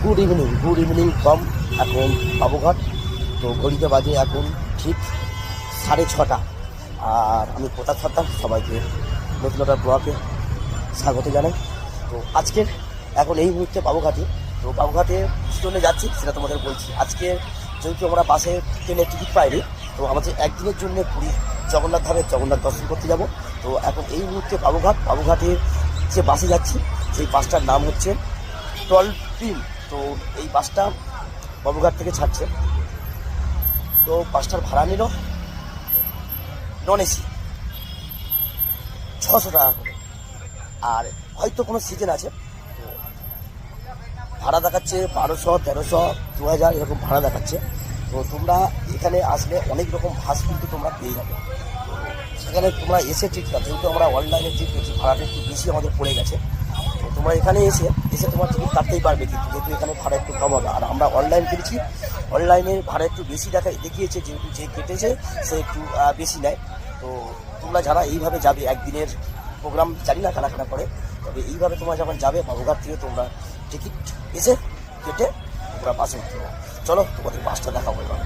Good evening from এখন বাবুঘাট। তো ঘড়িতে বাজে এখন ঠিক 6:30। আর আমি প্রতাপ সর্দার, সবাইকে নতুন একটা ব্লগে স্বাগত জানাই। তো আজকের এখন এই মুহূর্তে বাবুঘাটে, তো বাবুঘাটে কী জন্য যাচ্ছি সেটা তোমাদের বলছি। আজকে যেহেতু আমরা বাসে ট্রেনের টিকিট পাইনি, তো আমাদের একদিনের জন্য পুরী জগন্নাথ ধামে জগন্নাথ দর্শন করতে যাব। তো এখন এই মুহূর্তে বাবুঘাটে যে বাসে যাচ্ছি, সেই বাসটার নাম হচ্ছে টলপিন। তো এই বাসটা বাবুঘাট থেকে ছাড়ছে। তো বাসটার ভাড়া নিল নন এসি 600 টাকা করে। আর হয়তো কোনো সিজন আছে, ভাড়া দেখাচ্ছে 1200, 1300, 2000 এরকম ভাড়া দেখাচ্ছে। তো তোমরা এখানে আসলে অনেক রকম বাস কিন্তু তোমরা পেয়ে যাবে। সেখানে তোমরা এসে টিকিট কাটো, যেহেতু আমরা অনলাইনে টিকিট পেয়েছি, ভাড়াটা একটু বেশি আমাদের পড়ে গেছে। তো তোমরা এখানে এসে তোমার টিকিট কাটতেই পারবে, কিন্তু যেহেতু এখানে ভাড়া একটু কম হবে। আর আমরা অনলাইন কিনেছি, অনলাইনের ভাড়া একটু বেশি দেখিয়েছে, যেহেতু যে কেটেছে সে একটু বেশি নেয়। তো তোমরা যারা এইভাবে যাবে, একদিনের প্রোগ্রাম জানি না কারা করে, তবে এইভাবে তোমরা যখন যাবে বাবুঘাট থেকে, তোমরা টিকিট এসে কেটে তোমরা বাসে উঠতে পারো। চলো তোমাদের বাসটা দেখাবো এবার।